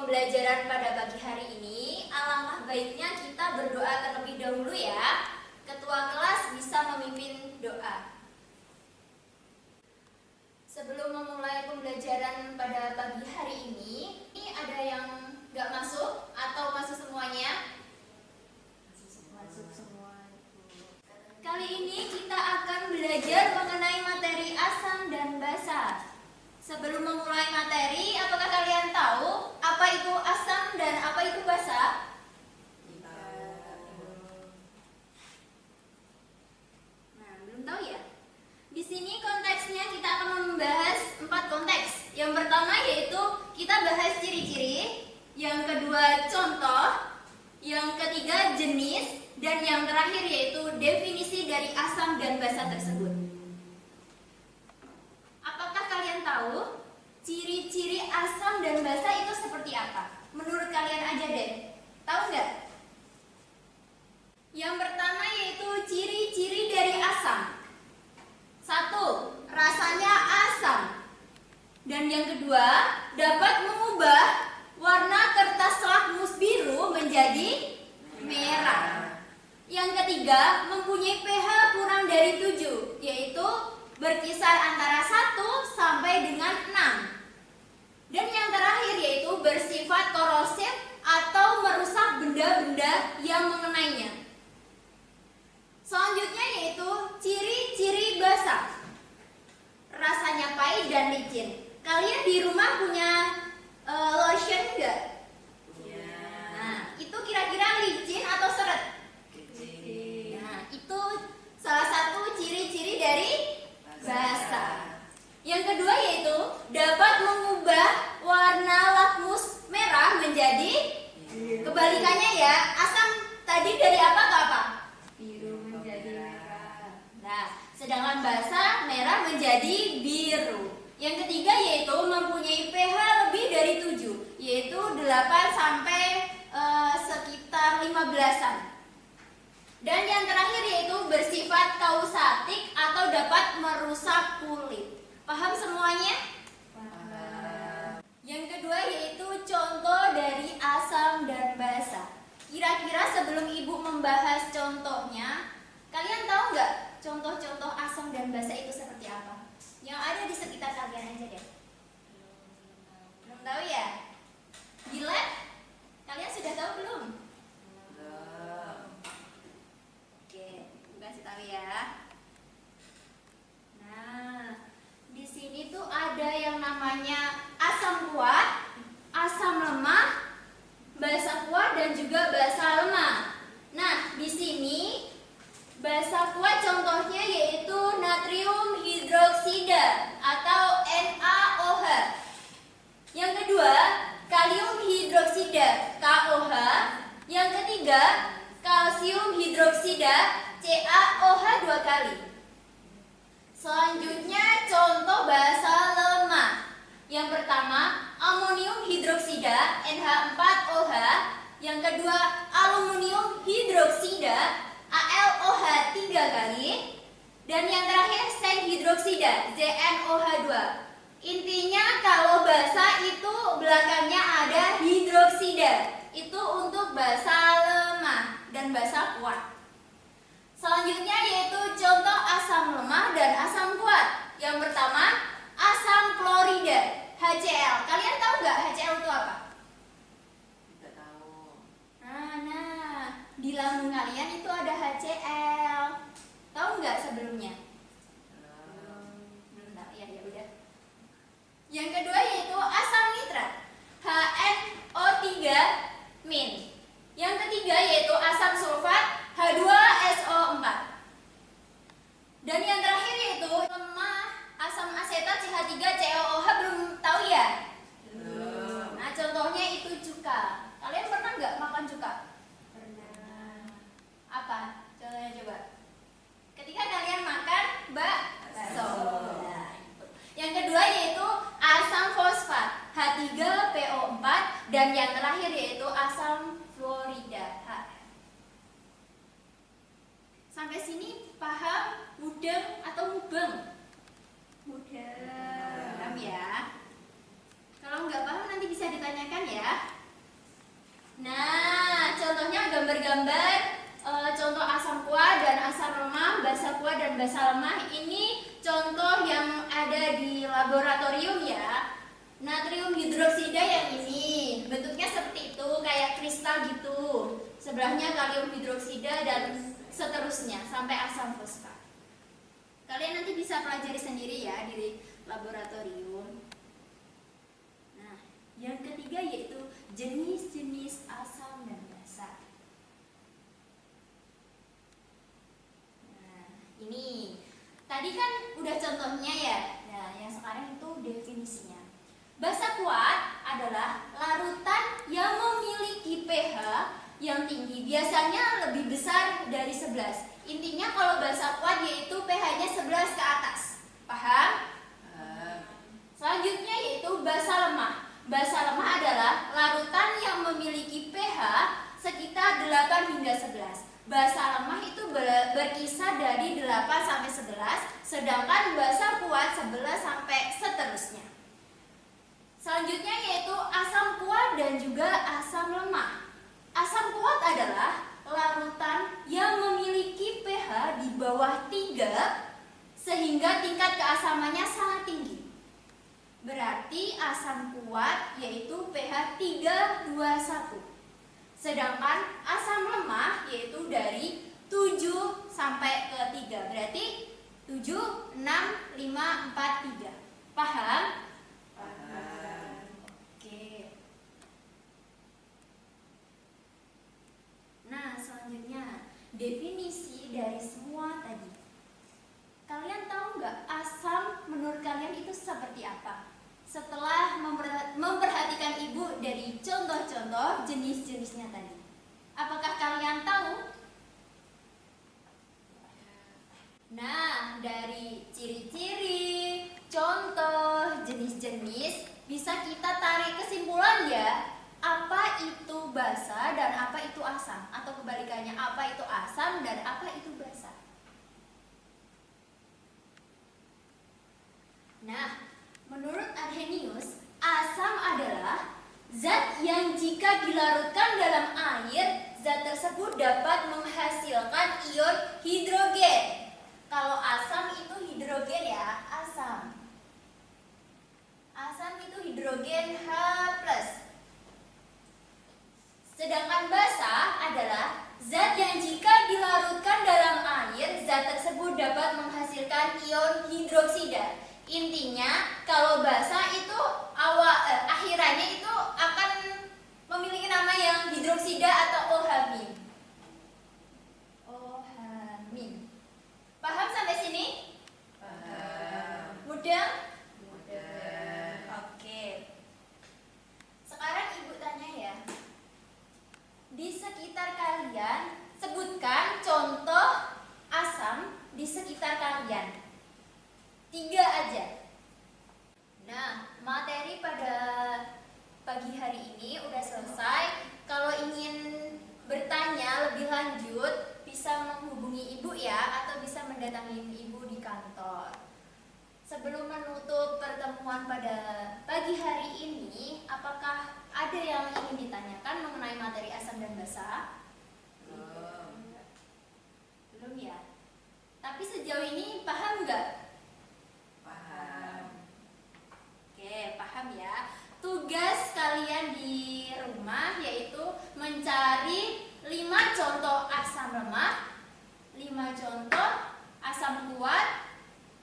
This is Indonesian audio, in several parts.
pembelajaran pada pagi hari ini, alangkah baiknya kita berdoa terlebih dahulu ya. Ketua kelas bisa memimpin doa. Sebelum memulai pembelajaran pada pagi hari ini ada yang nggak masuk atau masuk semuanya? Masuk semua. Kali ini kita akan belajar mengenai materi asam dan basa. Sebelum memulai materi, apakah kalian tahu apa itu asam dan apa itu basa? Nah, belum tahu ya? Di sini konteksnya kita akan membahas 4 konteks. Yang pertama yaitu kita bahas ciri-ciri, yang kedua contoh, yang ketiga jenis, dan yang terakhir yaitu definisi dari asam dan basa tersebut. Apakah kalian tahu ciri-ciri asam dan basa itu seperti apa? Menurut kalian aja deh. Tahu nggak? Yang pertama yaitu ciri-ciri dari asam. 1. Rasanya asam. Dan yang kedua, dapat mengubah warna kertas lakmus biru menjadi merah. Yang ketiga, mempunyai pH kurang dari 7, yaitu berkisar antara 1 sampai dengan 6. Dan yang terakhir yaitu bersifat korosif atau merusak benda-benda yang mengenainya. Selanjutnya yaitu ciri-ciri basa. Rasanya pahit dan licin. Kalian di rumah punya lotion enggak? Punya. Nah, itu kira-kira licin atau seret? Licin. Nah, itu salah satu ciri-ciri dari basa. Yang kedua yaitu dapat mengubah warna lakmus merah menjadi kebalikannya ya. Asam tadi dari apa ke apa? Biru menjadi merah. Nah, sedangkan basa merah menjadi biru. Yang ketiga yaitu mempunyai pH lebih dari 7, yaitu 8 sampai sekitar 15-an. Dan yang terakhir yaitu bersifat kausatik atau dapat merusak kulit. Paham semuanya? Paham. Yang kedua yaitu contoh dari asam dan basa. Kira-kira sebelum ibu membahas contohnya, kalian tahu nggak contoh-contoh asam dan basa itu seperti apa? Yang ada di sekitar kalian aja deh. Belum tahu ya? Di lab, kalian sudah tahu belum? Belum. Oke, ibu kasih tahu ya. Nah, di sini tuh ada yang namanya asam kuat, asam lemah, basa kuat dan juga basa lemah. Nah, di sini basa kuat contohnya yaitu natrium hidroksida atau NaOH. Yang kedua, kalium hidroksida KOH. Yang ketiga, kalsium hidroksida CaOH 2 kali. Selanjutnya contoh basa lemah. Yang pertama, amonium hidroksida NH4OH. Yang kedua, aluminium hidroksida AlOH 3 kali. Dan yang terakhir, seng hidroksida ZnOH2. Intinya kalau basa itu belakangnya ada hidroksida. Itu untuk basa lemah dan basa kuat. Selanjutnya yaitu contoh asam lemah dan asam kuat. Yang pertama, asam klorida HCl. Kalian tahu nggak HCl itu apa? Tidak tahu. Nah, di lambung kalian itu ada HCl. Tahu nggak sebelumnya? Belum tahu ya, ya udah. Yang kedua yaitu asam nitrat HNO3-. Yang ketiga yaitu asam sulfat H2SO4. Dan yang terakhir yaitu lemah asam asetat CH3COOH. Belum tahu ya? Belum. Nah, contohnya itu cuka. Kalian pernah nggak makan cuka? Pernah. Apa? Contohnya coba. Ketika kalian makan bakso. Yang kedua yaitu asam fosfat H3PO4 dan yang terakhir yaitu asam fluorida HF. Sampai sini paham, mudeng atau mubeng? Mudeng. Paham ya? Kalau nggak paham nanti bisa ditanyakan ya. basa lemah ini contoh yang ada di laboratorium ya. Natrium hidroksida yang ini bentuknya seperti itu, kayak kristal gitu. Sebelahnya kalium hidroksida dan seterusnya sampai asam fosfat. Kalian nanti bisa pelajari sendiri ya di laboratorium. Nah, yang ketiga yaitu jenis-jenis asam dan basa. Nah, ini tadi kan udah contohnya ya. Nah, yang sekarang itu definisinya. Basa kuat adalah larutan yang memiliki pH yang tinggi, biasanya lebih besar dari 11. Intinya kalau basa kuat yaitu pH-nya 11 ke atas. Paham? Selanjutnya yaitu basa lemah. Basa lemah adalah larutan yang memiliki pH sekitar 8 hingga 11. Basa lemah itu berkisar dari 8 sampai 11, sedangkan basa kuat 11 sampai seterusnya. Selanjutnya yaitu asam kuat dan juga asam lemah. Asam kuat adalah larutan yang memiliki pH di bawah 3 sehingga tingkat keasamannya sangat tinggi. Berarti asam kuat yaitu pH 321. Sedangkan asam lemah yaitu dari 7 sampai ke 3. Berarti 7, 6, 5, 4, 3. Paham? Nah, selanjutnya definisi dari semua tadi. Kalian tahu nggak asam menurut kalian itu seperti apa? Setelah memperhatikan ibu dari contoh-contoh jenis-jenisnya tadi, apakah kalian tahu? Nah, dari ciri-ciri, contoh, jenis-jenis bisa kita tarik kesimpulan ya. Apa itu basa dan apa itu asam, atau kebalikannya, apa itu asam dan apa itu basa. Nah, menurut Arrhenius, asam adalah zat yang jika dilarutkan dalam air, zat tersebut dapat menghasilkan ion hidrogen. Kalau asam itu hidrogen ya, asam. Asam itu hidrogen H+. Sedangkan basa adalah zat yang jika dilarutkan dalam air, zat tersebut dapat menghasilkan ion hidroksida. Intinya, kalau basa itu akhirannya itu akan memiliki nama yang hidroksida atau OH-. OH-. Paham sampai sini? Paham. Mudah? Mudah. Oke. Sekarang ibu tanya ya. Di sekitar kalian, sebutkan contoh asam di sekitar kalian. 3 aja. Nah, materi pada pagi hari ini udah selesai. Kalau ingin bertanya lebih lanjut, bisa menghubungi ibu ya, atau bisa mendatangi ibu di kantor. Sebelum menutup pertemuan pada pagi hari ini, apakah ada yang ingin ditanyakan mengenai materi asam dan basa? Belum ya? Tapi sejauh ini paham nggak? Paham. Oke, paham ya. Tugas kalian di rumah yaitu mencari 5 contoh asam lemah, 5 contoh asam kuat,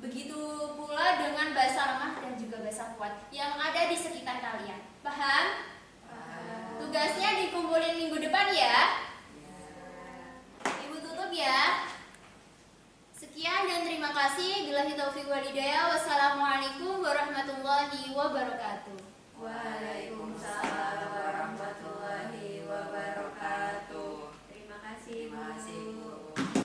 begitu pula dengan basa lemah dan juga basa kuat yang ada di sekitar kalian. Paham? Paham. Tugasnya dikumpulin minggu depan ya. Ibu tutup ya. Sekian dan terima kasih. Billahi taufiq wal hidayah. Wassalamualaikum warahmatullahi wabarakatuh. Waalaikumsalam warahmatullahi wabarakatuh. Terima kasih. Terima kasih.